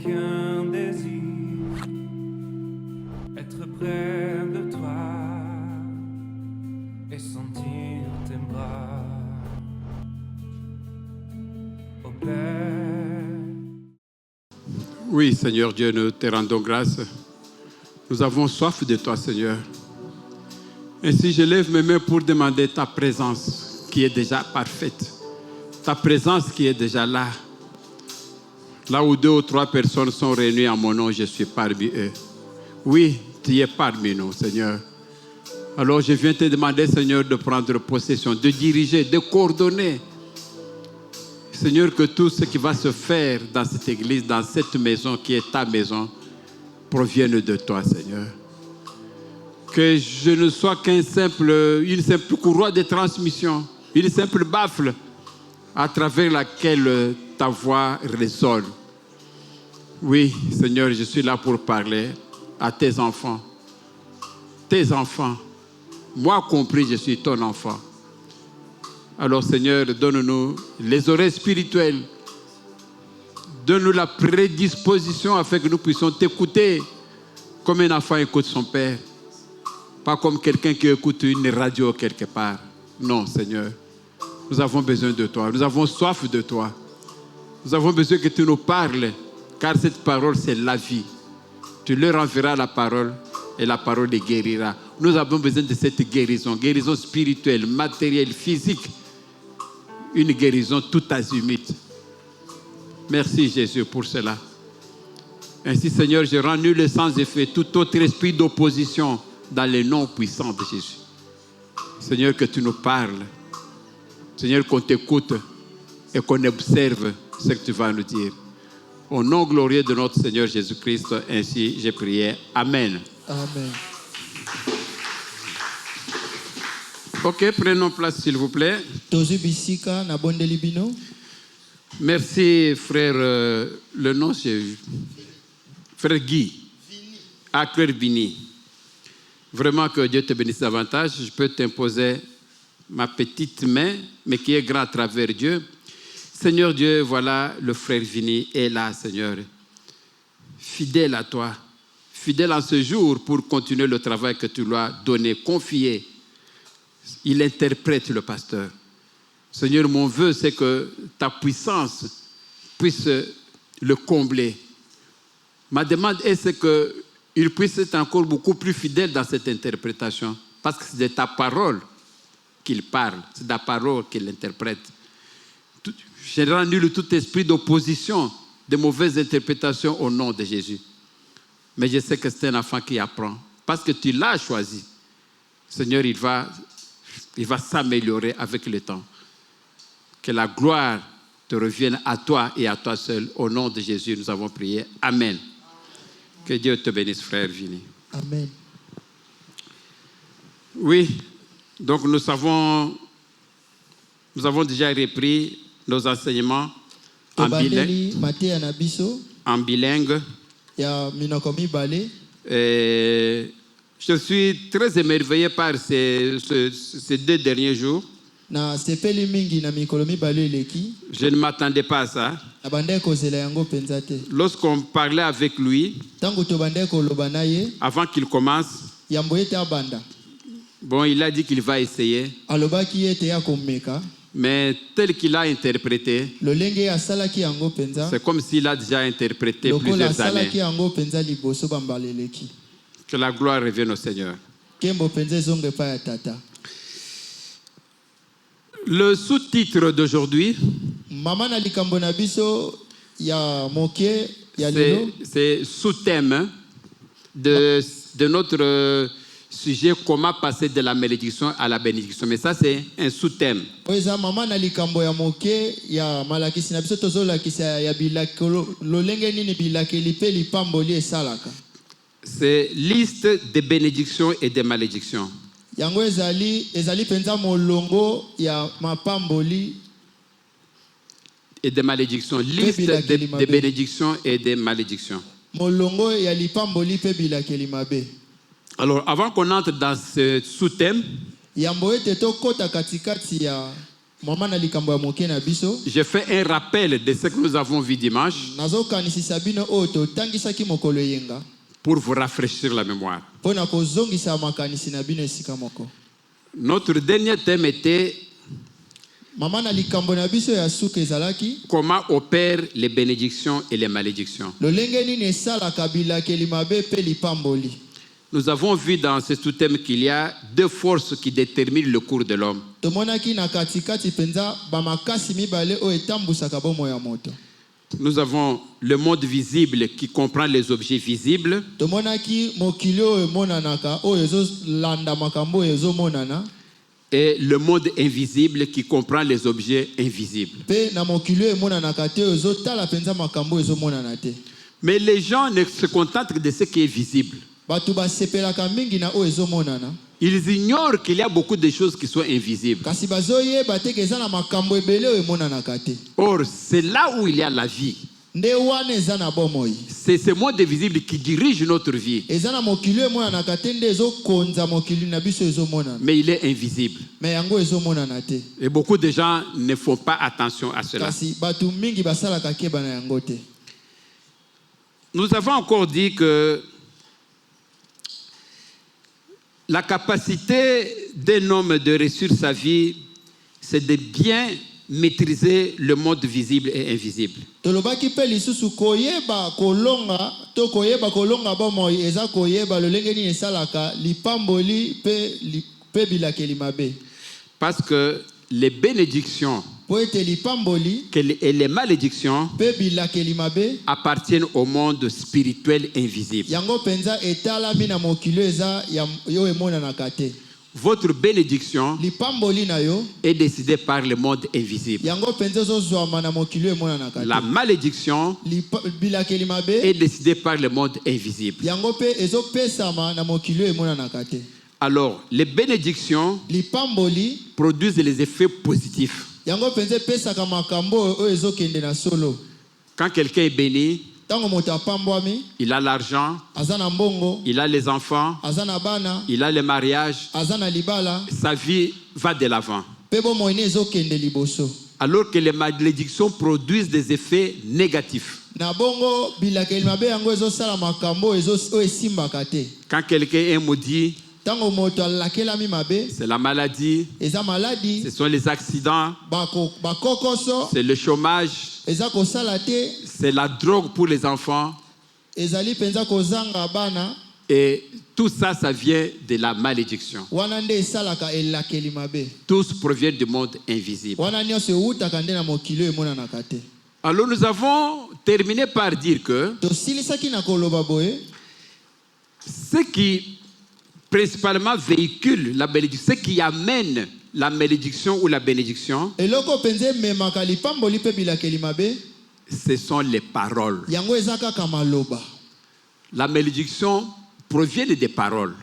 qu'un désir, être près de toi et sentir tes bras, ô Père. Oui, Seigneur Dieu, nous te rendons grâce. Nous avons soif de toi, Seigneur. Ainsi, je lève mes mains pour demander ta présence qui est déjà parfaite. Ta présence qui est déjà là. Là où 2 ou 3 personnes sont réunies en mon nom, je suis parmi eux. Oui, tu es parmi nous, Seigneur. Alors je viens te demander, Seigneur, de prendre possession, de diriger, de coordonner. Seigneur, que tout ce qui va se faire dans cette église, dans cette maison qui est ta maison, provienne de toi, Seigneur. Que je ne sois une simple courroie de transmission, une simple baffle à travers laquelle ta voix résonne. Oui, Seigneur, je suis là pour parler à tes enfants. Tes enfants. Moi compris, je suis ton enfant. Alors, Seigneur, donne-nous les oreilles spirituelles. Donne-nous la prédisposition afin que nous puissions t'écouter comme un enfant écoute son père. Pas comme quelqu'un qui écoute une radio quelque part. Non, Seigneur. Nous avons besoin de toi. Nous avons soif de toi. Nous avons besoin que tu nous parles. Car cette parole, c'est la vie. Tu leur enverras la parole et la parole les guérira. Nous avons besoin de cette guérison. Guérison spirituelle, matérielle, physique. Une guérison tout azimut. Merci Jésus pour cela. Ainsi, Seigneur, je rends nul et sans effet tout autre esprit d'opposition dans les noms puissants de Jésus. Seigneur, que tu nous parles. Seigneur, qu'on t'écoute et qu'on observe ce que tu vas nous dire. Au nom glorieux de notre Seigneur Jésus-Christ, ainsi j'ai prié. Amen. Amen. Ok, prenons place s'il vous plaît. Merci frère, le nom c'est frère Guy. Frère Vini. Vraiment que Dieu te bénisse davantage. Je peux t'imposer ma petite main, mais qui est grande à travers Dieu. Seigneur Dieu, voilà, le frère Vini est là, Seigneur. Fidèle à toi. Fidèle en ce jour pour continuer le travail que tu lui as donné, confié. Il interprète le pasteur. Seigneur, mon vœu, c'est que ta puissance puisse le combler. Ma demande est qu'il puisse être encore beaucoup plus fidèle dans cette interprétation. Parce que c'est de ta parole qu'il parle. C'est de ta parole qu'il interprète. Je rends nul tout esprit d'opposition, de mauvaise interprétation au nom de Jésus. Mais je sais que c'est un enfant qui apprend. Parce que tu l'as choisi. Seigneur, il va s'améliorer avec le temps. Que la gloire te revienne à toi et à toi seul. Au nom de Jésus, nous avons prié. Amen. Que Dieu te bénisse, frère Vini. Amen. Oui, donc nous avons déjà repris nos enseignements en bilingue. Et je suis très émerveillé par ces 2 derniers jours. Je ne m'attendais pas à ça. Lorsqu'on parlait avec lui, avant qu'il commence, bon, il a dit qu'il va essayer. Mais tel qu'il a interprété, c'est comme s'il a déjà interprété plusieurs années. Que la gloire revienne au Seigneur. Le sous-titre d'aujourd'hui, c'est sous-thème de notre sujet, comment passer de la malédiction à la bénédiction. Mais ça, c'est un sous-thème. C'est liste de bénédictions et de malédictions. Et de malédictions. Liste de bénédictions et de malédictions. Alors, avant qu'on entre dans ce sous-thème, mama na likambo ya moke na biso Je fais un rappel de ce que nous avons vu dimanche nazokanisisa bino oyo totangisaki mokolo yenga pour vous rafraîchir la mémoire. mpo na kozongisa makanisi na bino esika moko. Notre dernier thème était Mama na likambo na biso ya suka ezalaki comment opèrent les bénédictions et les malédictions. lolenge nini esalaka bilakeli mabe mpe lipamboli. Nous avons vu dans ce sous-thème qu'il y a deux forces qui déterminent le cours de l'homme. Tomonaki na katikati penza bamakasi mibale oyo etambusaka bomoi ya moto. Nous avons le monde visible qui comprend les objets visibles. Tomonaki mokili oyo emonanaka oyo ezolanda makambo oyo ezomonana. Et le monde invisible qui comprend les objets invisibles. Pe na mokili oyo emonanaka te oyo ezotala penza makambo oyo ezomonana te. Mais les gens ne se contentent que de ce qui est visible. Batu basepelaka mingi na oyo ezomonana. Ils ignorent qu'il y a beaucoup de choses qui sont invisibles. Kasi bazoyeba te ke eza na makambo ebele oyo emonanaka te. Or, c'est là où il y a la vie. Nde wana eza na bomoi. C'est ce monde invisible qui dirige notre vie. Eza na mokili oyo emonanaka te nde ezokonza mokili na biso ezomonana. Mais il est invisible. Mais yango ezomonana te. Et beaucoup de gens ne font pas attention à cela. Kasi batu mingi basalaka keba na yango te. Nous avons encore dit que la capacité d'un homme de réussir sa vie, c'est de bien maîtriser le monde visible et invisible. Tolobaki pe lisusu koyeba kolonga to koyeba kolonga bomoi eza koyeba lolenge nini esalaka lipamboli pe bilakeli mabe. Parce que les bénédictions Po ete lipamboli et les malédictions pe bilakeli mabe appartiennent au monde spirituel invisible. yango penza etalami na mokili eza yo emonanaka te. Votre bénédiction Lipamboli na yo est décidée par le monde invisible. yango penza ezozwama na mokili emonanaka te. La malédiction bilakeli mabe est décidée par le monde invisible. yango pe ezopesama na mokili emonanaka te. Alors, les bénédictions Lipamboli produisent les effets positifs. yango penza pesaka makambo oyo ezokende na solo. Quand quelqu'un est béni, Tango moto apambwami il a l'argent, aza na mbongo il a les enfants, aza na bana il a le mariage, aza na libala sa vie va de l'avant. pe bomoi ne ezokende liboso. Alors que les malédictions produisent des effets négatifs. Na bongo bilakeli mabe yango ezosala makambo oyo esimbaka te. Quand quelqu'un est maudit, Tango moto alakelami mabe c'est la maladie, eza maladi ce sont les accidents, bakokoso c'est le chômage, eza kosala te c'est la drogue pour les enfants. ezali penza kozanga bana Et tout ça, ça vient de la malédiction. wana nde esalaka elakeli mabe. Tous proviennent du monde invisible. Wana nyonso eutaka nde na mokili oyo emonanaka te. Alors nous avons terminé par dire que Tosilisaki na koloba boye ce qui principalement véhicule la bénédiction, ce qui amène la malédiction ou la bénédiction, eloko penza ememaka lipamboli mpe bilakeli mabe ce sont les paroles. yango eza kaka maloba. La malédiction provient des paroles.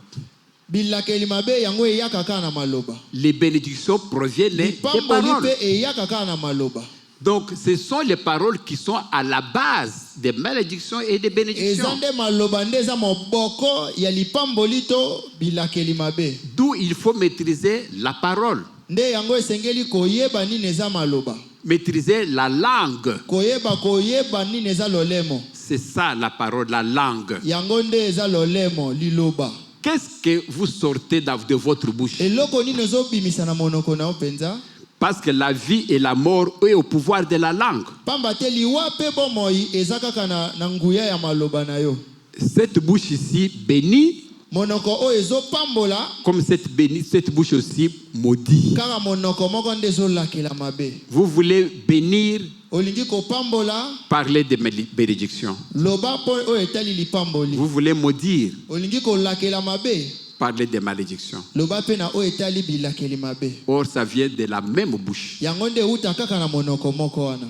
Bilakeli mabe yango eyaka kaka na maloba. Les bénédictions proviennent des Lipamboli paroles. mpe eyaka kaka na maloba. Donc ce sont les paroles qui sont à la base des malédictions et des Eza bénédictions. nde maloba nde eza moboko ya lipamboli to bilakeli mabe. D'où il faut maîtriser la parole, Nde yango esengeli koyeba nini eza maloba. maîtriser la langue. Koyeba nini eza lolemo. C'est ça la parole, la langue. Yango nde eza lolemo liloba. Qu'est-ce que vous sortez de votre bouche? Eloko nini ezobimisa na monoko na yo penza? Parce que la vie et la mort est au pouvoir de la langue. Pamba te liwa pe bomoi eza kaka na nguya ya maloba na yo. Cette bouche ici bénie, Monoko o ezopambola comme cette bouche aussi maudit. kaka monoko moko nde ezolakela mabe. Vous voulez bénir, Olingi kopambola parler de bénédiction. loba po o etali lipamboli. Vous voulez maudire, Olingi kolakela mabe parler de malédiction. loba pe na o etali bilakeli mabe. Or, ça vient de la même bouche. Yango nde uta kaka na monoko moko wana.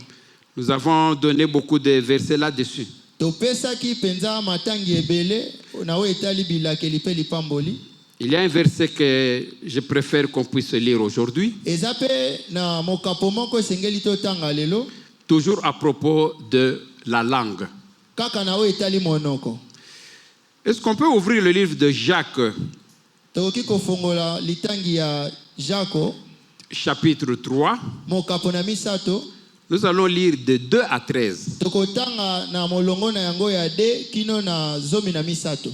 Nous avons donné beaucoup de versets là-dessus. Topesaki penza matangi ebele na o etali bilakeli pe lipamboli. Il y a un verset que je préfère qu'on puisse lire aujourd'hui, Eza pe na mokapo moko esengeli totanga lelo toujours à propos de la langue. kaka na o etali monoko. Est-ce qu'on peut ouvrir le livre de Jacques, Toki kofongola litangi ya Jako chapitre 3. mokapo na misato Nous allons lire de 2 à 13. tokotanga na molongo na yango ya de kino na zomi na misato.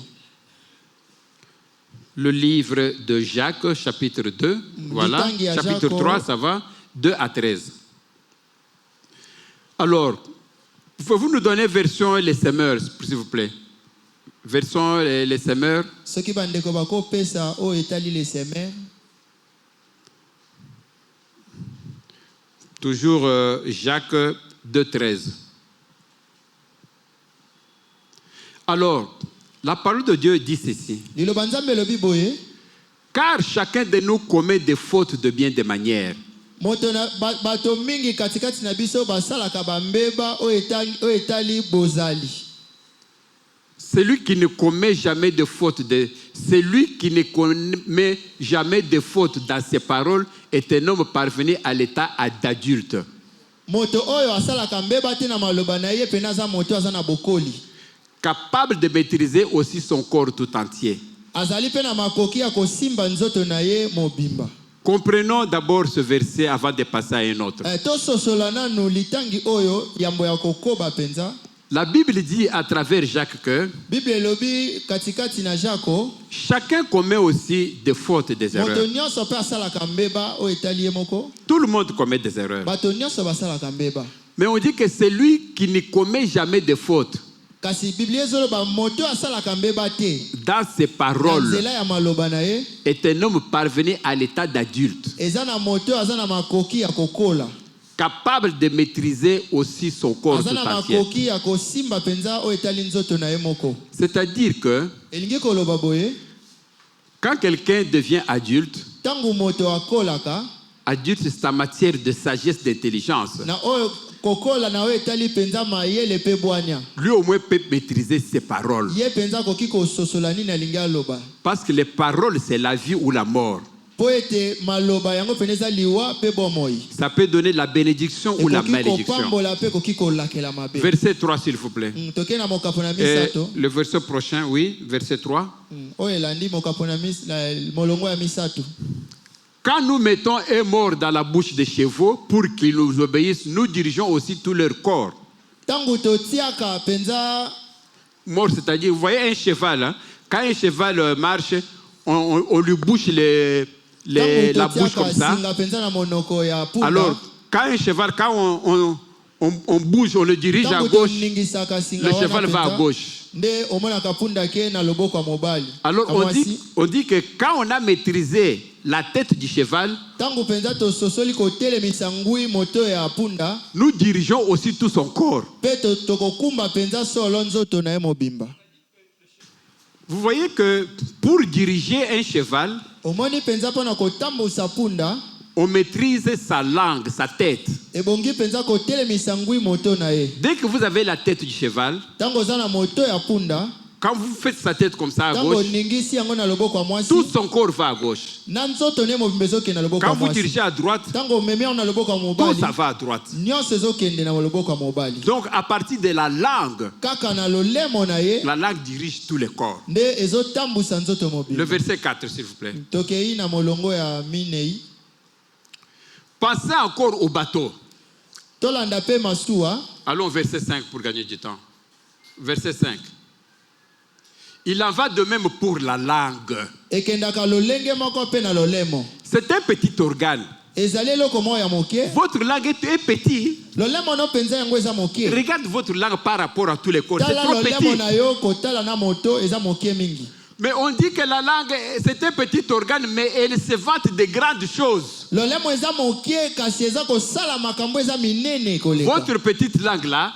Le livre de Jacques, chapitre 2. Voilà. Litangi ya Chapitre Jacques. 3, ça va. 2 à 13. Alors, pouvez-vous nous donner version les semeurs, s'il vous plaît? Version les semeurs. Soki bandeko bako pesa o etali les semer. Toujours Jacques 2, 13. Alors, la parole de Dieu dit ceci. Liloba Nzambe lobi boye. Car chacun de nous commet des fautes de bien des manières. Moto na bato mingi katikati na biso basalaka bambeba o etali bozali. Celui qui ne commet jamais de faute, celui qui ne commet jamais de faute dans ses paroles est un homme parvenu à l'état d'adulte. Moto oyo asalaka mbeba te na maloba na ye pena za moto aza na bokoli. Capable de maîtriser aussi son corps tout entier. Azali pe na makoki ya kosimba nzoto na ye mobimba. Comprenons d'abord ce verset avant de passer à un autre. To sosola nanu litangi oyo yambo ya kokoba penza. La Bible dit à travers Jacques que Bible lobi katikati na Jako. Chacun commet aussi des fautes et des erreurs. Moto nyonso pe asalaka mbeba o etali ye moko. Tout le monde commet des erreurs. Bato nyonso basalaka mbeba. Mais on dit que celui qui ne commet jamais de fautes Kasi Biblia ezoloba moto asalaka mbeba te. dans ses paroles Nzela ya maloba na ye. est un homme parvenu à l'état d'adulte. Eza na moto aza na makoki ya kokola. Capable de maîtriser aussi son corps tout Aza na entier. makoki ya kosimba penza o etali nzoto na ye moko. C'est-à-dire que Elingi koloba boye. quand quelqu'un devient adulte, Tangu moto akolaka. adulte c'est en matière de sagesse, d'intelligence. Na oyo kokola na o etali penza mayele pe bwanya. Lui au moins peut maîtriser ses paroles. Ye penza koki kososola nini alingi aloba. Parce que les paroles c'est la vie ou la mort. Po ete maloba yango peneza liwa pe bomoi. Ça peut donner la bénédiction ou la malédiction. Kopambola pe koki kolakela mabe. Verset 3 s'il vous plaît. Toke na mokapo na Et misato. le verset prochain, oui, verset 3. Oyo elandi mokapo na molongo ya misato. Quand nous mettons un mort dans la bouche des chevaux pour qu'ils nous obéissent, nous dirigeons aussi tout leur corps. Tangu totiaka penza Mort, c'est-à-dire, vous voyez un cheval, hein? Quand un cheval marche, on lui bouche la bouche comme ça. Alors, quand un cheval, quand on bouge, on le dirige à gauche, le cheval va à gauche. Alors, on dit que quand on a maîtrisé la tête du cheval, nous dirigeons aussi tout son corps. Vous voyez que pour diriger un cheval, on maîtrise sa langue, sa tête. Dès que vous avez la tête du cheval, quand vous faites sa tête comme ça à gauche, tout son corps va à gauche. Quand vous dirigez à droite, tout ça va à droite. Donc à partir de la langue dirige tous les corps. Le verset 4 s'il vous plaît. Passez encore au bateau. Allons au verset 5 pour gagner du temps. Verset 5. Il en va de même pour la langue. C'est un petit organe. Votre langue est petite. Regarde votre langue par rapport à tous les corps. C'est trop petit. Mais on dit que la langue, c'est un petit organe, mais elle se vante de grandes choses. Votre petite langue là,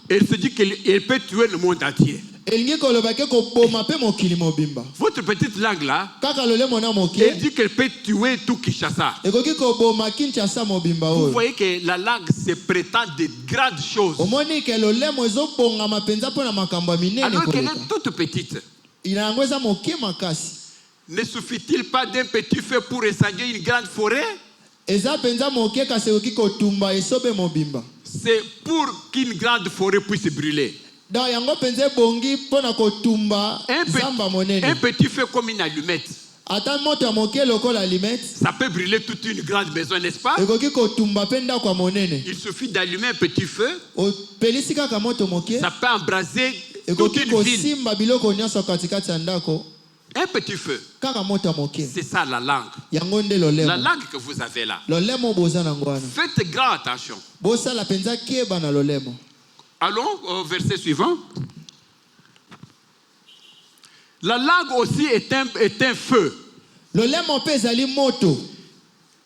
elle se dit qu'elle peut tuer le monde entier. Votre petite langue là, elle dit qu'elle peut tuer tout Kinshasa. Vous voyez que la langue se prétend de grandes choses. Alors qu'elle est toute petite. Ne suffit-il pas d'un petit feu pour incendier une grande forêt? C'est pour qu'une grande forêt puisse brûler. Un petit feu comme une allumette. ata moto ya moke lokola allumette Ça peut brûler toute une grande maison, n'est-ce pas? ekoki kotumba mpe ndako ya monene. Il suffit d'allumer un petit feu. Opelisi kaka moto moke Ça peut embraser toute ekoki une ville. kosimba biloko nyonso katikati ya ndako. Un petit feu. Kaka moto ya moke C'est ça la langue. yango nde La lolemo. langue que vous avez là. Lolemo boza nango wana. Faites grand attention. Bosala penza keba na lolemo. Allons au verset suivant. La langue aussi est un feu. Lolemo mpe ezali moto.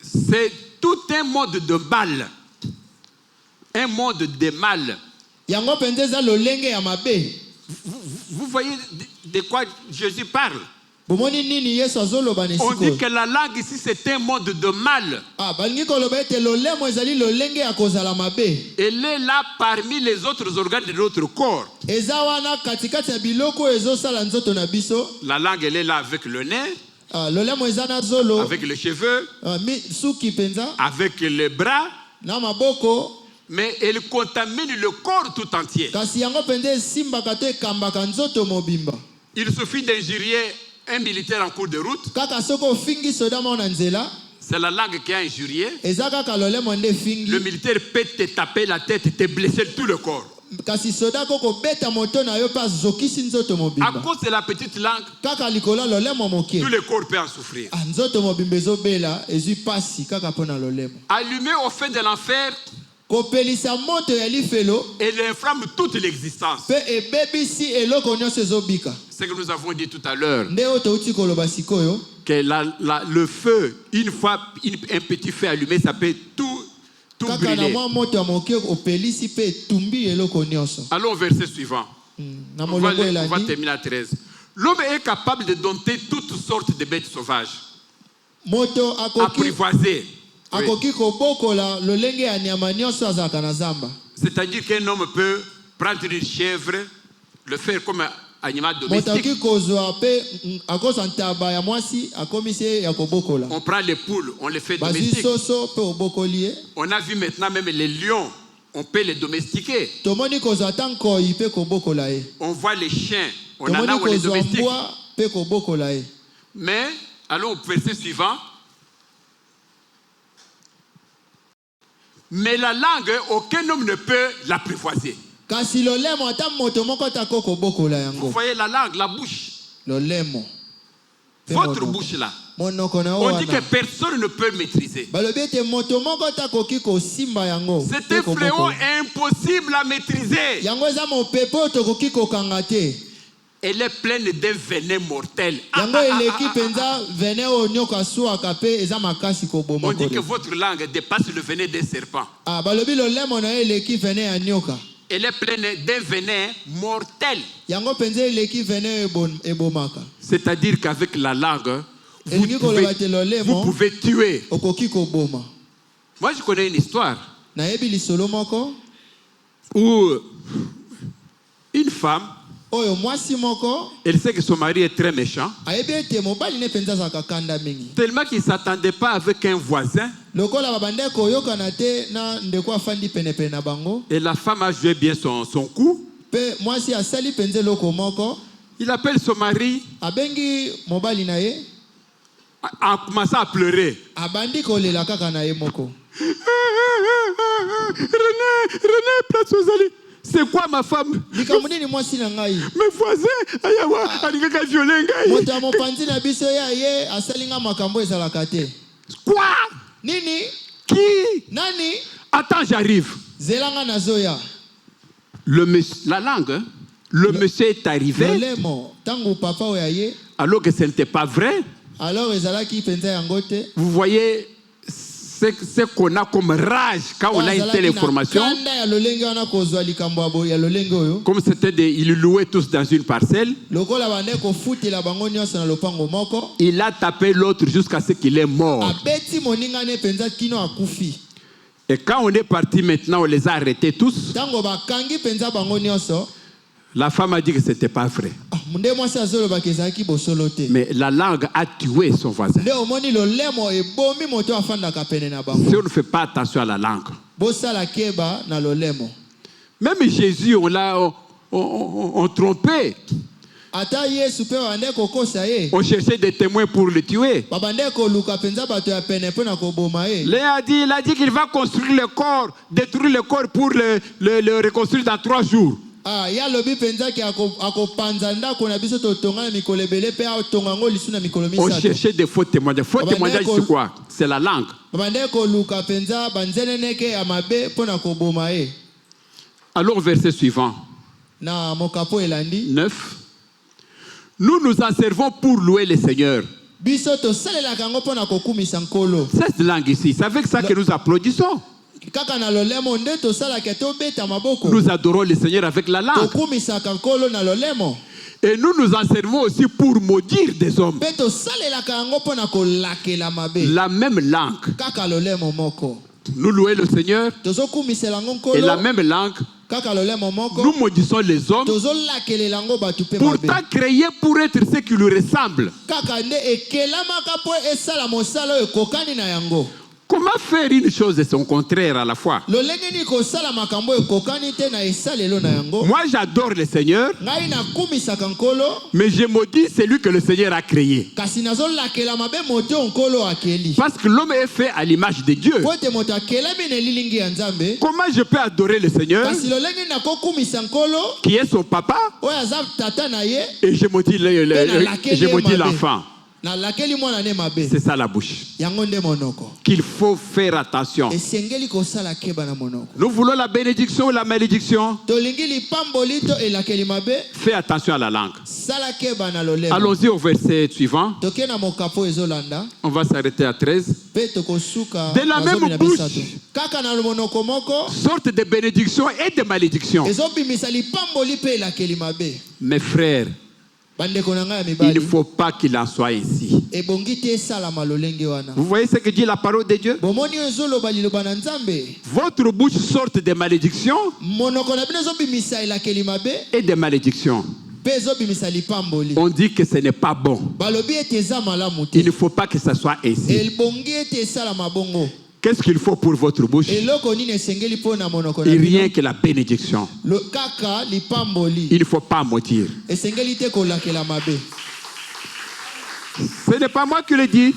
C'est tout un monde de mal. Un monde de mal. Yango penza eza lolenge ya mabe. Vous voyez de quoi Jésus parle? Bomoni nini Yesu azoloba na On dit esiko. que la langue ici c'est un monde de mal. Balingi koloba ete lolemo ezali lolenge ya kozala mabe. Elle est là parmi les autres organes de notre corps. Eza wana katikati ya biloko ezosala nzoto na biso. La langue elle est là avec le nez, Lolemo eza na zolo. avec les cheveux, Suki penza avec les bras, na maboko. mais elle contamine le corps tout entier. Kasi yango penza esimbaka to ekambaka nzoto mobimba. Il suffit d'injurier un militaire en cours de route. Kaka soko ofingi soda mo na nzela. C'est la langue qui a injurié. Eza kaka lolemo nde Le fingi. militaire peut te taper la tête et te blesser tout le corps. Kasi soda koko beta moto na yo pa zokisi nzoto À mobimba. cause de la petite langue, Kaka likola lolemo moke. tout le corps peut en souffrir. Nzoto mobimba ezobela ezwi pasi kaka mpona lolemo. Allumé au feu de l'enfer, Kopelisa moto ya lifelo elle inflamme toute l'existence. pe ebebisi eloko nyonso ezobika. Ce que nous avons dit tout à l'heure, Nde oyo touti koloba sikoyo. que le feu, une fois un petit feu allumé, ça peut tout Kaka na brûler. mwa moto ya moke opelisi pe etumbi eloko nyonso. Allons au verset suivant. Na On va molongo elandi. terminer à 13. L'homme est capable de dompter toutes sortes de bêtes sauvages, Moto akoki apprivoisées. Oui. akoki kobokola lolenge ya nyama nyonso azalaka na zamba. C'est-à-dire qu'un homme peut prendre une chèvre, le faire comme un animal Moto domestique. akoki kozwa pe akozwa ntaba ya mwasi akomisi ye ya kobokola. On prend les poules, on les fait Bazwi domestiques. soso pe obokoli ye. On a vu maintenant même les lions, on peut les domestiquer. Tomoni kozwa ata nkoi pe kobokola ye. On voit les chiens, on en a Tomoni on les kozwa domestique. mbwa pe kobokola ye. Mais, allons au verset suivant. Mais la langue, aucun homme ne peut l'apprivoiser. Kasi lolemo ata moto moko tako kobokola Vous yango. voyez la langue, la bouche, Lolemo. Pe votre monoko. bouche là. Monoko na On dit que wana. personne ne peut maîtriser. Balobi ete moto moko takoki kosimba yango. C'est pe un fléau kobokola. impossible à maîtriser. Yango eza mopepe oyo tokoki kokanga te. Elle est pleine d'un venin mortel. Yango eleki penza vene oyo nyoka aswaka pe eza makasi koboma On dit que kolo. votre langue dépasse le venin d'un serpent. Balobi lolemo na ye eleki vene ya nyoka. Elle est pleine d'un venin mortel. Yango penza eleki vene oyo ebomaka. C'est-à-dire qu'avec la langue, vous Elingi koloba te vous lolemo pouvez tuer. okoki koboma. Moi, je connais une histoire Nayebi lisolo moko où une femme, oyo mwasi moko elle sait que son mari est très méchant, ayebi ete mobali ne penza azalaka kanda mingi. tellement qu'il ne s'attendait pas avec un voisin. Lokola babandeki koyokana te na ndeko afandi penepene na bango. Et la femme a joué bien son coup. Pe mwasi asali penza eloko moko. Il appelle son mari Abengi mobali na ye. en commençant à pleurer. Abandi kolela kaka na ye moko. René, place aux allées. C'est quoi ma femme? Likambo nini mwasi na ngai? Mes voisins, ayawa, alingaka violer ngai. Moto ya mopanzi na biso ye asali nga makambo ezalaka te. Quoi? Nini? Qui? Nani? Attends, j'arrive. Zelanga nazoya. La langue, hein? Le monsieur est arrivé Lolemo tangu papa oya ye. alors que ce n'était pas vrai. Alors ezalaki penza yango te. Vous voyez ce qu'on a comme rage quand on a une telle information. Kanda ya lolenge wana kozwa likambo abo ya lolenge oyo. Comme ils louaient tous dans une parcelle. Lokola bande kofutela bango nyonso na lopango moko. Il a tapé l'autre jusqu'à ce qu'il est mort. Abeti moninga ne penza kino akufi. Et quand on est parti maintenant, on les a arrêtés tous. Tango bakangi penza bango nyonso. La femme a dit que ce n'était pas vrai. Munde mwasi azoloba ezalaki bosolo te. Mais la langue a tué son voisin. Nde omoni lolemo ebomi moto afandaka pene na bango. Si on ne fait pas attention à la langue. Bosala keba na lolemo. Même Jésus, on l'a trompé. ata Yesu pe bande kokosa ye. On cherchait des témoins pour le tuer. Babande koluka penza bato ya pene pe na koboma ye. Il a dit qu'il va construire le corps, détruire le corps pour le reconstruire dans 3 jours. Ah, ya lobi penza ki akopanza ndako na biso totonga na mikolo ebele pe atonga ngo lisu na mikolo On misato. cherchait des faux témoignages. Faux témoignages, c'est quoi? C'est la langue. Babande koluka penza banzeneneke ya mabe po na koboma ye. Alors, verset suivant. Na mokapo elandi. 9. Nous nous en servons pour louer le Seigneur. Biso to salelaka ngo po na kokumisa nkolo. Cette langue ici, c'est avec ça que nous applaudissons. Kaka na lolemo nde to salaka to beta maboko. Nous adorons le Seigneur avec la langue. Kokumisaka nkolo na lolemo. Et nous nous en servons aussi pour maudire des hommes. Pe to salelaka ngo po na kolakela mabe. La même langue. Kaka lolemo moko. Nous louons le Seigneur. Tozo kumisela ngo nkolo. Et la même langue. Kaka lolemo moko. Nous maudissons les hommes. Tozo lakelela ngo batu pe mabe. Pourtant créés pour être ceux qui lui ressemblent. Kaka nde ekelamaka po esala mosala oyo kokani na yango. Comment faire une chose et son contraire à la fois? Lolenge ni kosala makambo ekokani te na esalelo na yango. Moi j'adore le Seigneur, Ngai na kumisaka nkolo. mais je maudis celui que le Seigneur a créé. Kasi nazo lakela mabe moto nkolo akeli. Parce que l'homme est fait à l'image de Dieu. Pote moto akelami na lilingi ya Nzambe. Comment je peux adorer le Seigneur Kasi lolenge na kokumisa nkolo. qui est son papa Oyo aza tata na ye. et je maudis l'enfant? Na lakeli mwana ne mabe. C'est ça la bouche. Yango nde monoko. Qu'il faut faire attention. Esengeli kosala keba na monoko. Nous voulons la bénédiction ou la malédiction. Tolingi lipamboli to elakeli mabe. Fais attention à la langue. Sala keba na lolemo. Allons-y au verset suivant. Toke na mokapo ezolanda. On va s'arrêter à 13. Pe tokosuka. De la même bouche. Kaka na monoko moko. Sorte de bénédiction et de malédiction. Ezobimisa lipamboli pe elakeli mabe. Mes frères, Bandeko na ngai ya il mibali. ne faut pas qu'il en soit ainsi. Ebongi te sala malolenge wana. Vous voyez ce que dit la parole de Dieu? Bomoni ezoloba liloba na Nzambe. Votre bouche sorte de malédiction Monoko na bino ezobimisa elakeli mabe. et de malédiction. Pe ezobimisa lipamboli. On dit que ce n'est pas bon. Balobi ete eza malamu te. Il ne faut pas que ça soit ainsi. Elbongi ete sala mabongo. Qu'est-ce qu'il faut pour votre bouche? Eloko nini esengeli po na monoko na Et bino. rien que la bénédiction. Le kaka lipamboli. Il ne faut pas mentir. Esengeli te kolakela mabe. Ce n'est pas moi qui le dis.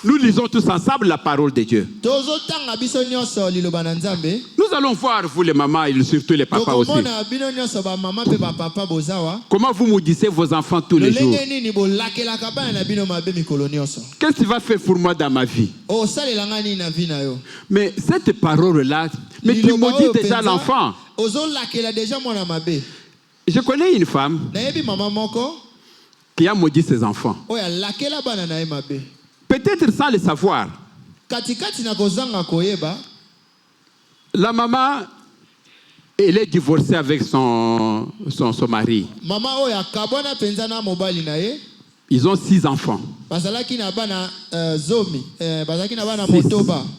Nous lisons tous ensemble la parole de Dieu. Tozotanga biso nyonso liloba na Nzambe. Nous allons voir, vous les mamans et surtout les papas aussi, Tokomona bino nyonso ba mama pe ba papa bozawa. comment vous maudissez vos enfants tous les jours. Lolenge nini bolakelaka bana na bino mabe mikolo nyonso. Qu'est-ce que tu vas faire pour moi dans ma vie? O salelanga nini na vie na yo. Mais cette parole-là, mais tu Liloba maudis oyo déjà penza, l'enfant. Ozolakela déjà mwana mabe. Je connais une femme Nayebi mama moko qui a maudit ses enfants. oya lakela bana na ye mabe. Peut-être sans le savoir. Katikati na kozanga koyeba. La maman, elle est divorcée avec son mari. Mama oya kabona penza na mobali na ye. Ils ont 6 enfants. Bazalaki na bana zomi. Bazalaki na bana Six.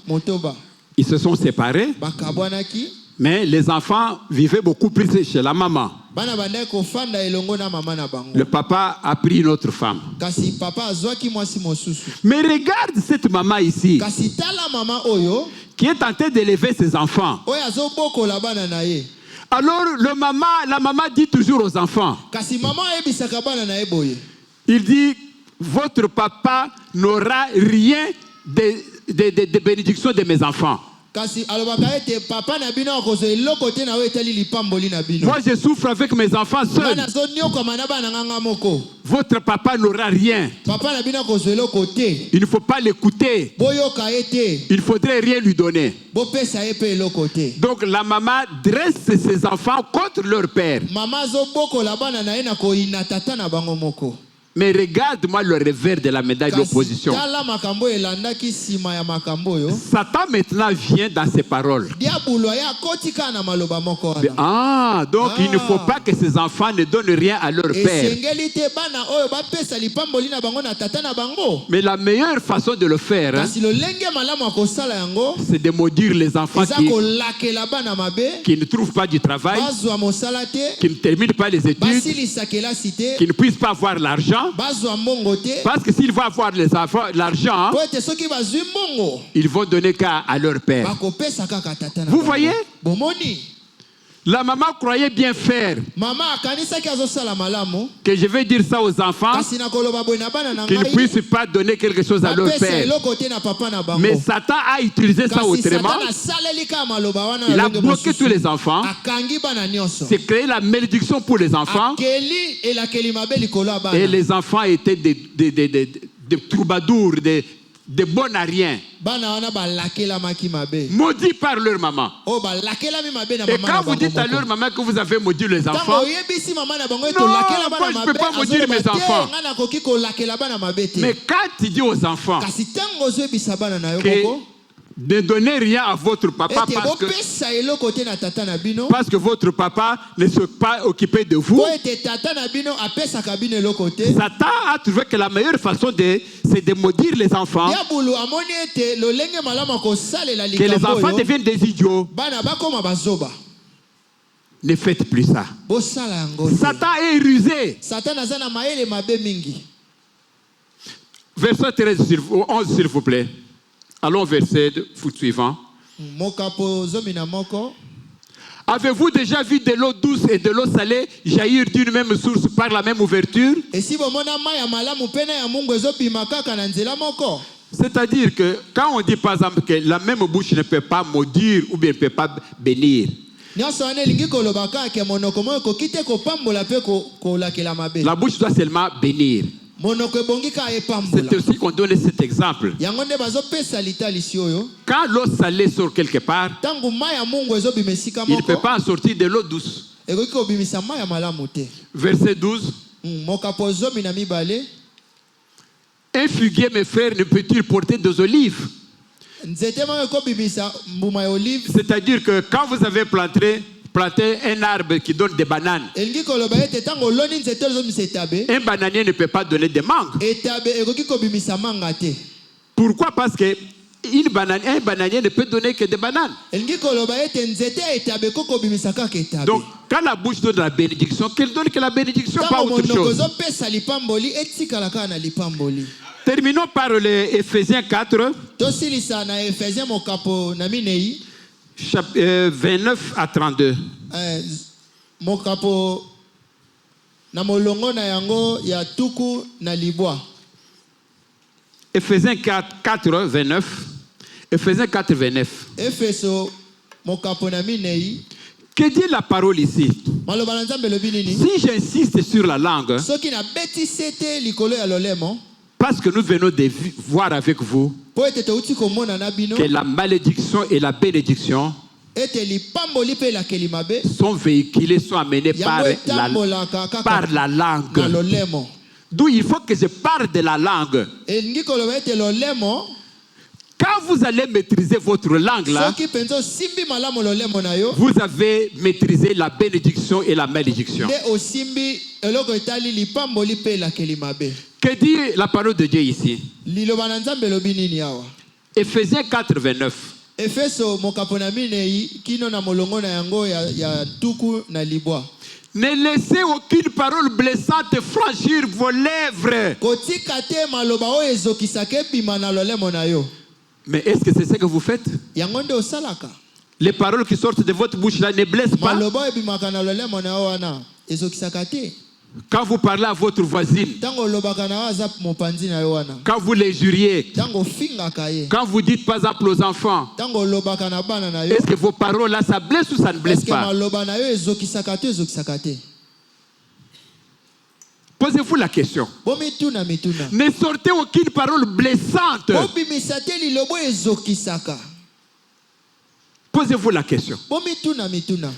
motoba. Ils se sont séparés, Bakabwanaki. mais les enfants vivaient beaucoup plus chez la maman. Bana bande kofanda elongo na mama na bango. Le papa a pris une autre femme. Kasi papa azwaki mwasi mosusu. Mais regarde cette maman ici, Kasi tala mama oyo qui est en train d'élever ses enfants. oyo azobokola bana na ye. Alors la maman dit toujours aux enfants, Kasi mama ayebisaka bana na ye boye. il dit, votre papa n'aura rien de bénédiction de mes enfants. Kasi alobaka ete papa na bino akozwa eloko te na oyo etali lipamboli na bino. Moi je souffre avec mes enfants Nga seuls. nazoniokama na bana nganga moko. Votre papa n'aura rien. Papa na bino akozwa eloko te. Il ne faut pas l'écouter. Boyoka ye te. Il ne faudrait rien lui donner. Bopesa ye pe eloko te. Donc la maman dresse ses enfants contre leur père. Mama azobokola bana na ye na koyina tata na bango moko. Mais regarde-moi le revers de la médaille de l'opposition. Tala makambo elandaki sima ya makambo yo. Satan maintenant vient dans ses paroles. Diabolo ya kotika na maloba moko wana. Ah, donc il ne faut pas que ces enfants ne donnent rien à leur père. Esengeli te bana oyo bapesa lipamboli na bango na tata na bango. Mais la meilleure façon de le faire, hein, Kasi lolenge malamu akosala yango. c'est de maudire les enfants Eza kolakela bana mabe. qui ne trouvent pas du travail, Bazwa mosala te. qui ne terminent pas les études, Basilisa kelasi te. qui ne puissent pas avoir l'argent. Bazwa mbongo te. Parce que s'ils vont avoir l'argent, Po ete soki bazwi mbongo. ils vont donner qu'à leur père. Bakopesa kaka tata na Vous bango. voyez? Bomoni. La maman croyait bien faire. Mama akanisaki azosala malamu. Que je vais dire ça aux enfants, Kasi nakoloba boye na bana na qu'ils ne ngai. puissent pas donner quelque chose à leur Bapesa père. eloko te na papa na bango. Mais Satan a utilisé ça Kasi autrement. Satan asaleli ka maloba wana Il na a ndenge bloqué mosusu. tous les enfants. Akangi bana nyonso. C'est créer la malédiction pour les enfants. Akeli elakeli mabe likolo ya bana. Et les enfants étaient des troubadours, des bons à rien. Bana wana balakelamaki mabe. Maudits par leur maman. Oh balakelami mabe na Et mama quand na vous bango dites à moko. leur maman que vous avez maudit les Tango enfants, oyebisi mama na bango Non, etolakela moi, bana je mabe. peux pas maudire mes enfants. Nga nakoki kolakela bana mabe te. mais quand tu dis aux enfants Kasi tango ozoyebisa bana na yo que koko. ne donnez rien à votre papa Ete bopesa eloko te na tata na bino. parce que votre papa ne s'est pas occupé de vous. Po ete tata na bino apesaka bino eloko te. Satan a trouvé que la meilleure façon c'est de maudire les enfants, Diabolo amoni ete lolenge malamu kosalela que les likambo enfants oyo. deviennent des idiots. Bana bakoma bazoba. Ne faites plus ça. Bosala yango te. Satan est rusé. Satan aza na mayele mabe mingi. Verset 11, s'il vous plaît. Allons au verset suivant. Mokapo zomi na moko. Avez-vous déjà vu de l'eau douce et de l'eau salée jaillir d'une même source par la même ouverture? Esi bomona mai ya malamu pena ya Mungu ezobima kaka na nzela moko. C'est-à-dire que quand on dit par exemple que la même bouche ne peut pas maudire ou bien ne peut pas bénir, Nyonso wana elingi koloba kaka monoko moko ekoki te kopambola mpe kolakela mabe. la bouche doit seulement bénir. Monoko ebongi kaka C'est epambola. aussi qu'on donne cet exemple. Yango nde bazopesa litalisi oyo. Quand l'eau salée sort quelque part, Tango mai ya Mungu ezobima esika il ne peut moko. pas en sortir de l'eau douce. Ekoki kobimisa mai ya malamu te. Verset 12. Mokapo zomi na mibale. Un figuier, mes frères, ne peut-il porter des olives? Nzete moko ekobimisa mbuma ya olive. C'est-à-dire que quand vous avez planté un arbre qui donne des bananes, Elingi koloba ete tango oloni nzete ezobimisa etabe. un bananier ne peut pas donner des mangues. Etabe ekoki kobimisa manga te. Pourquoi? Parce que un bananier ne peut donner que des bananes. Elingi koloba ete nzete ya etabe ekoki kobimisa kaka etabe. Donc, quand la bouche donne la bénédiction, qu'elle donne que la bénédiction, pas Tango autre monoko chose. ezopesa lipamboli etikala kaka na lipamboli. Terminons par les Éphésiens 4, Tosilisa na Efesien mokapo na minei. 29 à 32. Mokapo na molongo na yango ya tuku na libwa. Éphésiens 4, 29. Éphésiens 4, 29. Efeso mokapo na minei. Que dit la parole ici? Maloba na Nzambe lobi nini? Si j'insiste sur la langue, Soki na beti sete likolo ya lolemo. parce que nous venons de voir avec vous Po ete touti komona na bino. que la malédiction et la bénédiction Ete lipamboli pe la kelimabe. sont véhiculées, sont amenées par Yango etambolaka kaka la na langue. lolemo. D'où il faut que je parle de la langue. Elingi koloba ete lolemo. Quand vous allez maîtriser votre langue là, Soki penzo simbi malamu lolemo na yo. vous avez maîtrisé la bénédiction et la malédiction. Nde osimbi eloko etali lipamboli pe la kelimabe. Que dit la parole de Dieu ici? Liloba na Nzambe lobi nini awa? Éphésiens 4, 29. Efeso mokapo na minei kino na molongo na yango ya tuku na libwa. Ne laissez aucune parole blessante franchir vos lèvres. Kotika te maloba oyo ezokisaka ebima na lolemo na yo. Mais est-ce que c'est ce que vous faites? Yango nde osalaka. Les paroles qui sortent de votre bouche là ne blessent pas. Maloba oyo ebimaka na lolemo na yo wana ezokisaka te. Quand vous parlez à votre voisine, Tango olobaka na aza mopanzi na yo wana. quand vous les juriez, Tango fingaka ye. quand vous dites par exemple aux enfants, Tango olobaka na bana na yo. est-ce que vos paroles là ça blesse ou ça ne blesse Est-ce que pas? maloba na yo ezokisaka te ezokisaka te? Posez-vous la question. Bomituna mituna. Ne sortez aucune parole blessante. Bobimisa te lilobo ezokisaka. Posez-vous la question. Bomituna mituna.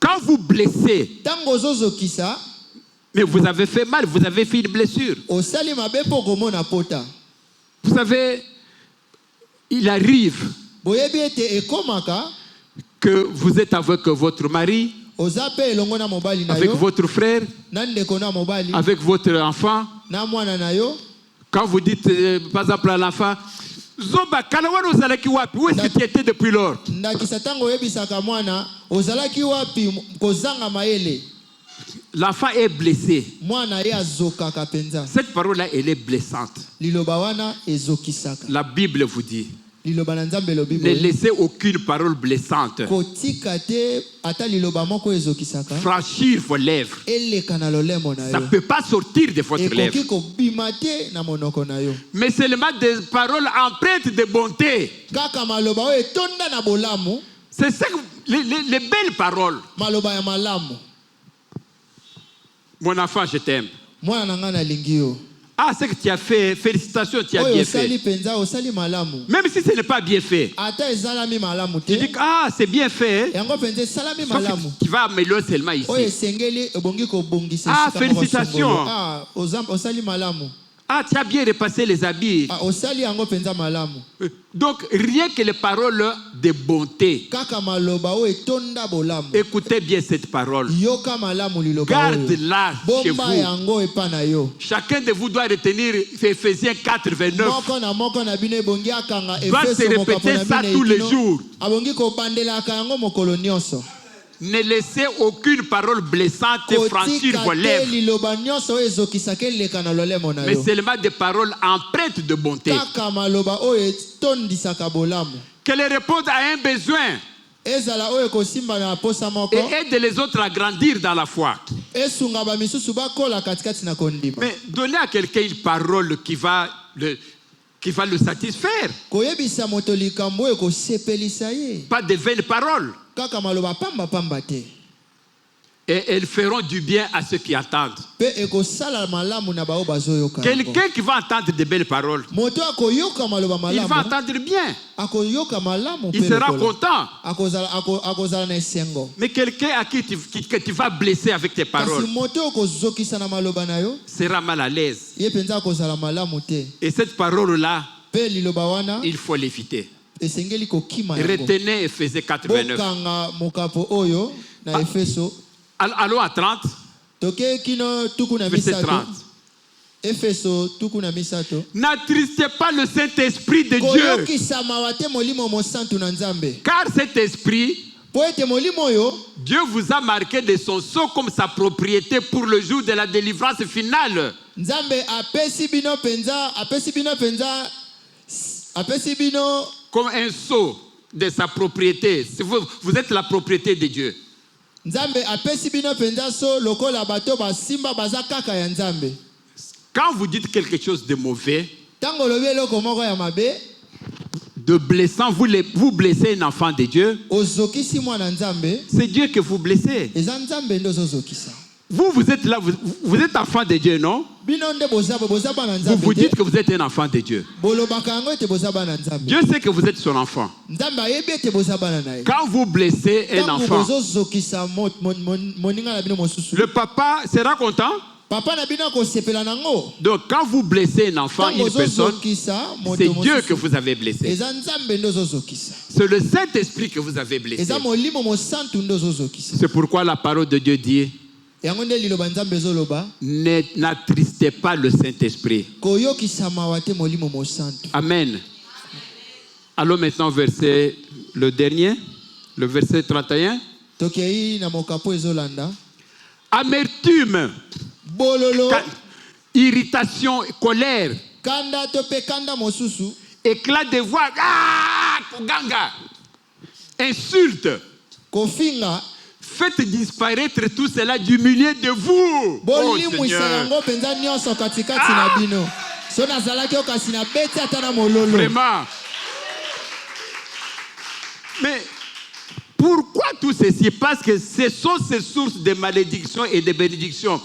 Quand vous blessez, Tango zozokisa. mais vous avez fait mal, vous avez fait une blessure. Osali mabe po komona pota. Vous savez, il arrive Boyebi ete ekomaka. que vous êtes avec votre mari, Oza pe elongo na mobali na avec yo. votre frère, Na ndeko na mobali. avec votre enfant. Na mwana na yo. Quand vous dites, par exemple, à l'enfant, Zoba, kanawana ozalaki wapi? Où est-ce que tu étais depuis lors? Ndakisa tango oyebisaka mwana. Ozalaki wapi kozanga mayele. L'enfant est blessé. Mwana ye azokaka penza. Cette parole-là, elle est blessante. Liloba wana ezokisaka. La Bible vous dit, liloba na nzambe lobi Ne laissez aucune parole blessante kotika te ata liloba moko ezokisaka franchir vos lèvres. eleka na lolemo na Ça ne yo peut pas sortir de votre lèvre. ekoki kobima te na monoko na yo Mais seulement des paroles empreintes de bonté. kaka maloba oyo etonda na bolamu C'est ça que les belles paroles. maloba ya malamu. Mon enfant, je t'aime. Mwana na nga nalingi yo Ah, ce que tu as fait, félicitations, tu as oyo bien osali fait. penza osali malamu Même si ce n'est pas bien fait. ata ezalami malamu Tu dis te que ah, c'est bien fait. yango penza esalami Sauf malamu que tu vas améliorer seulement ici. oyo esengeli ebongi kobongisa Ah, esika moko félicitations. songolo. Ah, osali malamu. Ah, tu as bien repassé les habits. Ah, osali yango penza malamu Donc, rien que les paroles de bonté. kaka maloba oyo etonda bolamu Écoutez bien cette parole. yoka malamu liloba oyo Garde-la chez bomba vous. yango epa na yo Chacun de vous doit retenir Ephésiens 4, 29. moko na bino ebongi akanga Doit se Efeso mokapo répéter na ça bino tous les ekino, jours. abongi kobandelaka yango mokolo nyonso Ne laissez aucune parole blessante franchir kotika vos te lèvres, liloba nyonso oyo ezokisaka eleka na lolemo na mais yo seulement des paroles empreintes de bonté. kaka maloba oyo etondisaka bolamu Qu'elles répondent à un besoin ezala oyo ekosimba na posa moko et aident les autres à grandir dans la foi. esunga bamisusu bakola katikati na kondima Mais donnez à quelqu'un une parole qui va le satisfaire. koyebisa moto likambo oyo ekosepelisa ye Pas de vaines paroles. kaka maloba pambapamba te Et elles feront du bien à ceux qui attendent. mpe ekosala malamu na bao bazoyoka yango. Quelqu'un qui va entendre de belles paroles, moto akoyoka maloba il va malamu entendre bien. akoyoka malamu Il mpe sera lokolo. content. akozala na esengo Mais quelqu'un à qui que tu vas blesser avec tes kasi paroles moto oyo okozokisa na maloba na yo sera mal à l'aise. ye mpenza akozala malamu te Et cette parole-là, mpe liloba wana il faut l'éviter. esengeli kokima yango Retenez Ephésiens 4, 29. bokanga mokapo oyo na efeso Allons à 30, toke kino tuku na verset misato 30. efeso tuku na misato N'attristez pas le Saint-Esprit de Dieu, koyokisa mawa te molimo mosantu na nzambe car cet esprit, po ete molimo oyo Dieu vous a marqué de son sceau comme sa propriété pour le jour de la délivrance finale. nzambe apesi bino Comme un sceau de sa propriété. Vous êtes la propriété de Dieu. nzambe apesi bino mpenza so lokola bato basimba baza kaka ya nzambe Quand vous dites quelque chose de mauvais, ntango olobi eloko moko ya mabe de blessant, vous blessez un enfant de Dieu, ozokisi mwana nzambe c'est Dieu que vous blessez. eza nzambe nde ozozokisa Vous êtes là, vous êtes enfant de Dieu, non? bino nde boza bana Vous vous nzambe dites te que vous êtes un enfant de Dieu. bolobaka yango ete boza bana nzambe Dieu sait que vous êtes son enfant. nzambe ayebi ete boza bana na ye Quand vous blessez un ntango enfant, bozozokisa moninga na bino mosusu le papa sera content. papa na bino akosepela nango Donc quand vous blessez un enfant, ntango une personne, ozozokisa c'est moto Dieu que mosusu vous avez blessé. eza nzambe nde ozozokisa C'est le Saint-Esprit que vous avez blessé. eza molimo mosantu nde ozozokisa C'est pourquoi la parole de Dieu dit, yango nde liloba nzambe ezoloba n'attristez pas le Saint-Esprit. koyokisa mawa te molimo mosantu Amen. Allons maintenant au verset, le dernier, le verset 31. tokei na mokapo ezolanda Amertume, bololo irritation, colère, kanda to mpe kanda mosusu éclat de voix, ah, kuganga, insulte. kofinga Faites disparaître tout cela du milieu de vous. Oh bolimwisa Seigneur. yango mpenza nyonso katikati na bino so nazalaki oyo kasi nabeti ata na mololo Vraiment. Mais pourquoi tout ceci? Parce que ce sont ces sources de malédiction et de bénédiction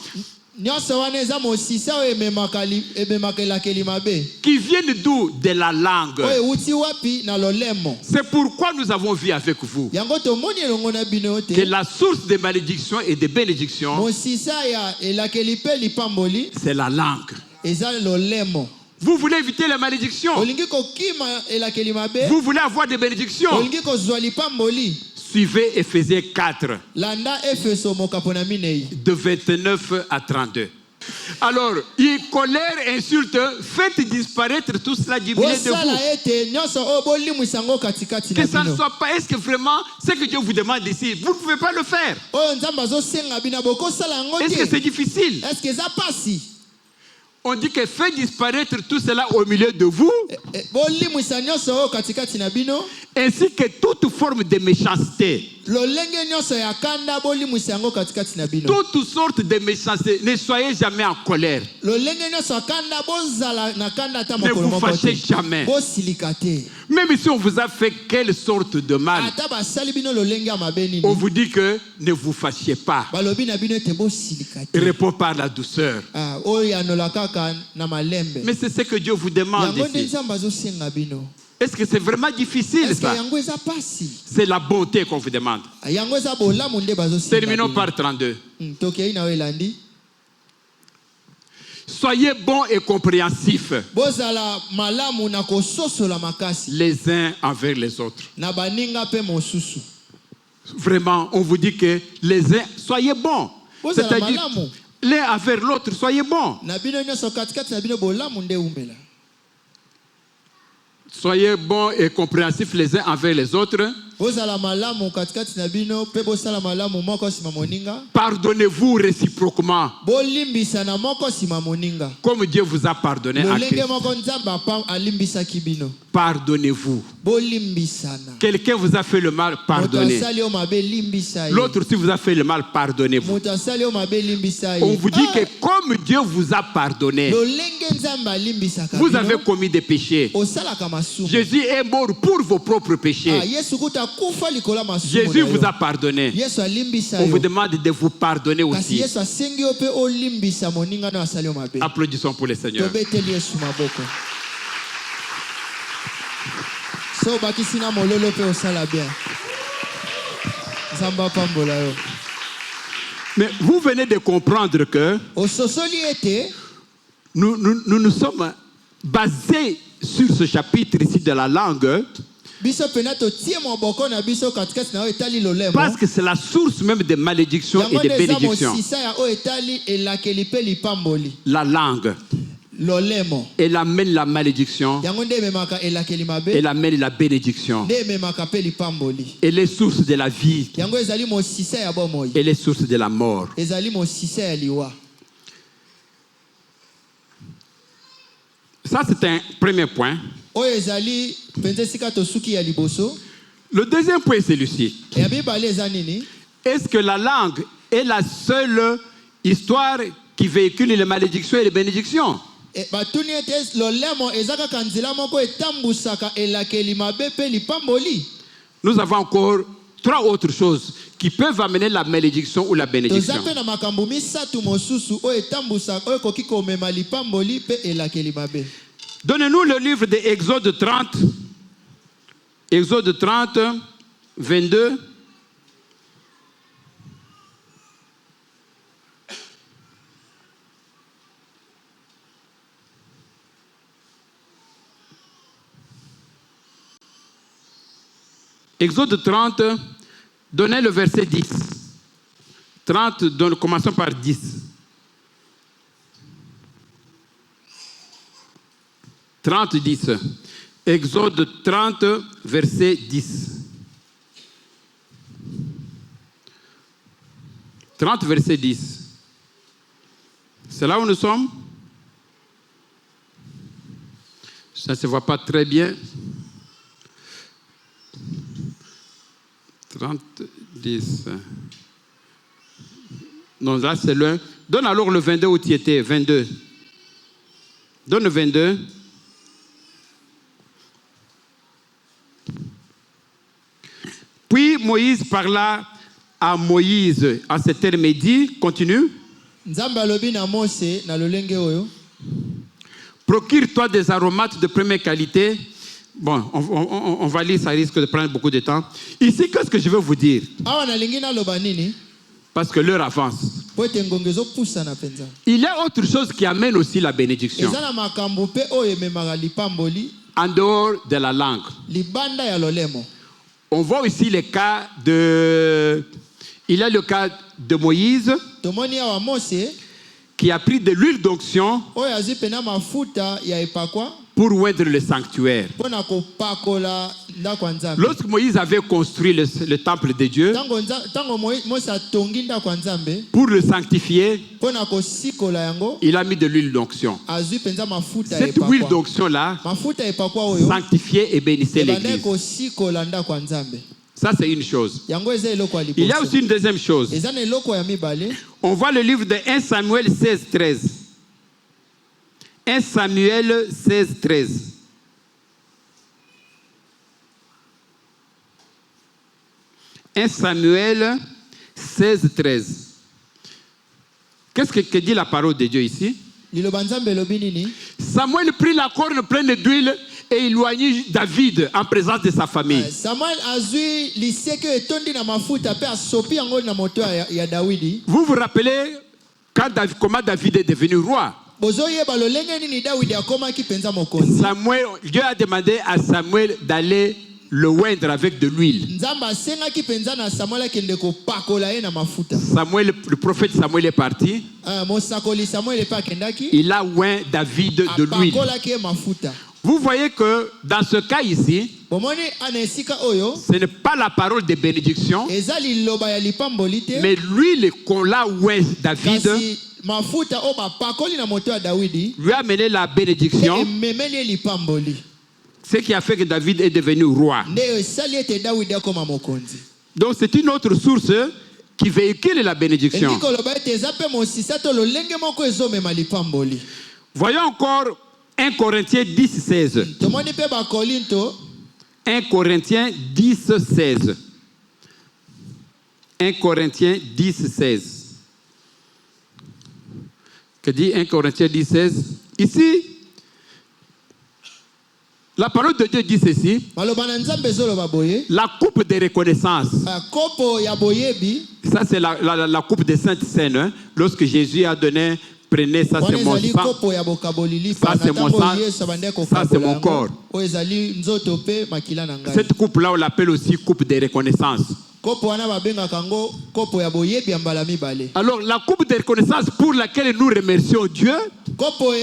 nyonso wana eza mosisa oyo ememaka elakeli mabe qui viennent d'où? De la langue. oyo euti wapi na lolemo C'est pourquoi nous avons vu avec vous yango tomoni elongo na bino que te la source de malédiction et de bénédiction, mosisa ya elakeli mpe lipamboli c'est la langue. eza lolemo Vous voulez éviter la malédiction? olingi kokima elakeli mabe Vous voulez avoir des bénédictions? olingi kozwa lipamboli Suivez Ephésiens 4, landa efeso mokapo na minei de 29 à 32. Alors, colère, insulte, faites disparaître tout cela du milieu de bosala vous. ete nyonso oyo bolimwisa yango katikati na Que ça ne bino soit pas, est-ce que vraiment, ce que Dieu vous demande ici, vous ne pouvez pas le faire? oyo nzambe azosenga bino bokosala yango Est-ce que te c'est difficile? eske eza pasi On dit que fait disparaître tout cela au milieu de vous, bolimwisa nyonso oyo katikati na bino, ainsi que toute forme de méchanceté. lolenge nyonso ya kanda bolimwisa yango katikati na bino. Toutes sortes de méchanceté. Ne soyez jamais en colère. Lolenge nyonso ya kanda bozala na kanda ata Ne mokolo vous moko fâchez te. jamais. Bosilika te. Même si on vous a fait quelle sorte de mal, Ata basali bino lolenge ya mabe nini. on vous dit que ne vous fâchiez pas. Balobi na bino ete bosilika Il te. répond par la douceur. Oyo yanola kaka na malembe. Mais c'est ce que Dieu vous demande Yango nde ici. Nzambe azosenga bino. Est-ce que c'est vraiment difficile Est-ce que ça? yango eza pasi? C'est la bonté qu'on vous demande. Yango eza bolamu nde bazosenga bino. Terminons par 32. Tokei na welandi. Soyez bons et compréhensifs Bozala malamu na kososola makasi. les uns envers les autres. Na baninga pe mosusu. Vraiment, on vous dit que les uns, soyez bons. Bozala C'est-à-dire, malamu. l'un envers l'autre, soyez bons. Na bino nyonso katikati na bino bolamu nde umbela. Soyez bons et compréhensifs les uns envers les autres. Bozala malamu katikati na bino pe bosala malamu moko sima moninga. Pardonnez-vous réciproquement, Bolimbisa na moko sima moninga. comme Dieu vous a pardonné en Lolenge Christ. moko Nzambe alimbisaki bino. Pardonnez-vous. Bolimbisana. Quelqu'un vous a fait le mal, Moto pardonnez. asali yo mabe limbisa ye. L'autre aussi vous a fait le mal, pardonnez-vous. Moto asali yo mabe limbisa ye. On vous dit que comme Dieu vous a pardonné, lolenge Nzambe alimbisaka vous bino. avez commis des péchés. Osalaka masumu. Jésus est mort pour vos propres péchés. Yesu kuta kufa likola masumu. Jésus na yo. vous a pardonné. Yesu alimbisa On vous yo. demande de vous pardonner Kasi aussi. Yesu asengi yo pe olimbisa moninga na asali yo mabe. Applaudissons pour le Seigneur. Tobeteli Yesu maboko. So bakisi na mololo pe osala bien. Nzambe pambola yo. Mais vous venez de comprendre que Ososoli ete nous sommes basés sur ce chapitre ici de la langue biso pena totie maboko na biso katikati na yo etali lolemo. parce que c'est la source même de malédiction et Yango de nde eza bénédiction. mosisa ya oyo etali elakeli pe lipamboli. La langue, Lolemo. elle amène la malédiction, Yango nde ememaka elakeli mabe. elle amène la bénédiction. Nde ememaka pe lipamboli. Elle est source de la vie, Yango ezali mosisa ya bomoi. elle est source de la mort. Ezali mosisa ya liwa. Ça, c'est un premier point. Oyo ezali penza esika tosuki ya liboso. Le deuxième point, c'est celui-ci. Ya mibale eza nini? Est-ce que la langue est la seule histoire qui véhicule les malédictions et les bénédictions? Batuni ete lolemo eza kaka nzela moko etambusaka elakeli mabe pe lipamboli. Nous avons encore trois autres choses qui peuvent amener la malédiction ou la bénédiction. Toza pe na makambo misatu mosusu oyo etambusaka oyo ekoki komema lipamboli pe elakeli mabe. Donnez-nous le livre de Exode 30. Exode 30, 22. Exode 30, donnez le verset 10. 30, commençons par 10. 30, 10. Exode 30, verset 10. 30, verset 10. C'est là où nous sommes? Ça ne se voit pas très bien. 30, 10. Non, là c'est le... Donne alors le 22 où tu étais. 22. Donne le 22. Puis Moïse parla à Moïse à ce terme et dit, continue. Nzambe alobi na Mose na lolenge oyo. Procure-toi des aromates de première qualité. Bon, on va lire, ça risque de prendre beaucoup de temps. Ici, qu'est-ce que je veux vous dire? Awa nalingi naloba nini? Parce que l'heure avance. Po ete ngonga ezopusa na penza. Il y a autre chose qui amène aussi la bénédiction. Eza na makambo pe oyo ememaka lipamboli. En dehors de la langue. Libanda ya lolemo. On voit ici le cas de... Il y a le cas de Moïse Tomoni awa Mose qui a pris de l'huile d'onction oyo azwi pena mafuta ya epakwa. pour oindre le sanctuaire. mpo na kopakola ndako ya Nzambe. Lorsque Moïse avait construit le temple de Dieu, Tango Moïse atongi ndako ya Nzambe pour le sanctifier, mpo na kosikola yango, il a mis de l'huile d'onction. azwi penza mafuta Cette huile epakwa. d'onction-là Mafuta epakwa oyo sanctifiait et bénissait ebandaki l'église. kosikola ndako ya Nzambe. Ça, c'est une chose. Yango eza eloko ya Il y a liboso. aussi une deuxième chose. Eza na eloko ya mibale. On voit le livre de 1 Samuel 16, 13. 1 Samuel 16, 13. « 1 Samuel 16, 13. » Qu'est-ce que dit la parole de Dieu ici? Liloba Nzambe elobi nini? Samuel prit la corne pleine d'huile et éloignit David en présence de sa famille. Samuel azwi liseke etondi na mafuta pe asopi yango na moto ya Dawidi. Vous vous rappelez comment David est devenu roi? Bozoyeba lolenge nini Dawidi akomaki penza mokonzi. Dieu a demandé à Samuel d'aller le oindre avec de l'huile. Nzambe asengaki penza na Samuel akende kopakola ye na mafuta. Samuel, le prophète Samuel est parti. Mosakoli Samuel epa akendaki. Il a oint David de l'huile. Apakolaki ye mafuta. Vous voyez que dans ce cas ici, Bomoni ana esika oyo, ce n'est pas la parole de bénédiction, eza liloba ya lipamboli te. mais l'huile qu'on l'a oint David Kasi mafuta o bapakoli na moto ya Dawidi lui a amené la bénédiction, ememeli lipamboli. ce qui a fait que David est devenu roi. Nde esali ete Dawidi akoma mokonzi. Donc c'est une autre source qui véhicule la bénédiction. Elingi koloba ete eza pe mosisa to lolenge moko ezomema lipamboli. Voyons encore 1 Corinthiens 10, 16. Tomoni pe ba Korinto 1 Corinthiens 10, 16. 1 Corinthiens 10, 16. Que dit 1 Corinthiens 10, 16? Ici, la parole de Dieu dit ceci. maloba na Nzambe ezoloba boye. La coupe de reconnaissance. Kopo ya boyebi. Ça, c'est la coupe de Sainte Seine. Hein. Lorsque Jésus a donné, prenez, ça c'est mon sang. Kopo ya bokabolili Ça c'est mon sang. Ça c'est mon corps. O ezali nzoto pe makila na ngai. Cette coupe-là, on l'appelle aussi coupe de reconnaissance. Kopo wana babengaka ngo kopo ya boyebi ya mbala mibale. Alors, la coupe de reconnaissance pour laquelle nous remercions Dieu, Kopo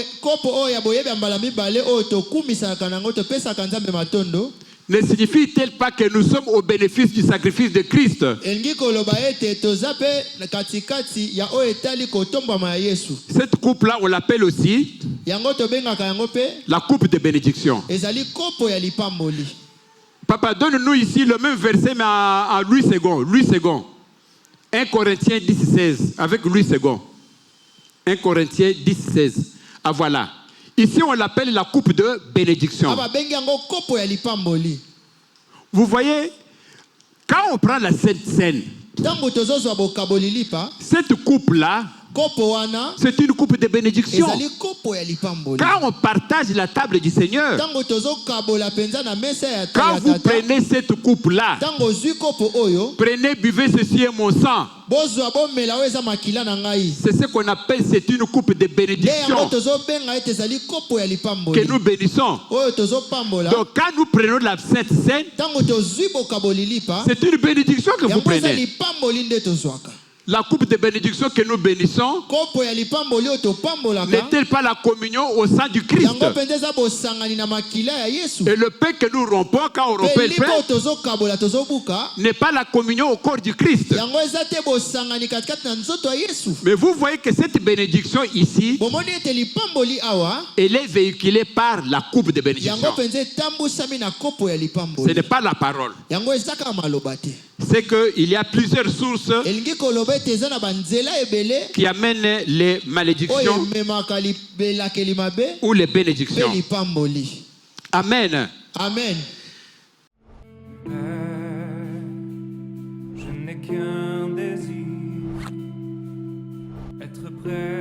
o ya boyebi ya mbala mibale o tokumisaka nango topesaka Nzambe matondo. ne signifie-t-elle pas que nous sommes au bénéfice du sacrifice de Christ? Elingi koloba ete toza pe katikati ya o etali kotombama ya Yesu. Cette coupe-là, on l'appelle aussi Yango tobengaka yango pe la coupe de bénédiction. ezali kopo ya lipamboli. Papa, donne-nous ici le même verset, mais en Louis II. Louis II. 1 Corinthiens 10, 16. Avec Louis II. 1 Corinthiens 10, 16. Ah voilà. Ici, on l'appelle la coupe de bénédiction. Aba bengi yango kopo ya lipamboli. Vous voyez, quand on prend la Sainte Seine, Tango tozozwa bokaboli lipa, cette coupe-là, kopo wana c'est une coupe de bénédiction. ezali kopo ya lipamboli. Quand on partage la table du Seigneur, Tango tozokabola penza na mesa ya quand vous tata. prenez cette coupe-là, Tango zwi kopo oyo, prenez, buvez, ceci est mon sang. bozwa bomela o eza makila na ngai. C'est ce qu'on appelle, c'est une coupe de Nde yango bénédiction tozobenga ete ezali kopo ya lipamboli. que nous bénissons. Oyo tozopambola. Donc quand nous prenons la Sainte Seine, Tango tozwi bokaboli lipa, c'est une bénédiction que vous yango eza prenez. lipamboli nde tozwaka. La coupe de bénédiction que nous bénissons Kopo ya lipamboli oyo topambolaka. n'est-elle pas la communion au sang du Christ? Yango penza eza bosangani na makila ya Yesu. Et le pain que nous rompons quand on rompt Pe le lipa pain oyo tozokabola tozobuka. n'est pas la communion au corps du Christ. Yango eza te bosangani katikati na nzoto ya Yesu. Mais vous voyez que cette bénédiction ici, Bomoni ete lipamboli awa, elle est véhiculée par la coupe de bénédiction. yango penza etambusami na kopo ya Ce lipamboli. n'est pas la parole. Yango ezaka maloba te. C'est qu'il y a plusieurs sources Elingi koloba ete eza na banzela ebele qui amènent les oyo malédictions ememaka libelakeli mabe ou les pe bénédictions. lipamboli. Amen. Amen. Père, je n'ai qu'un désir, être près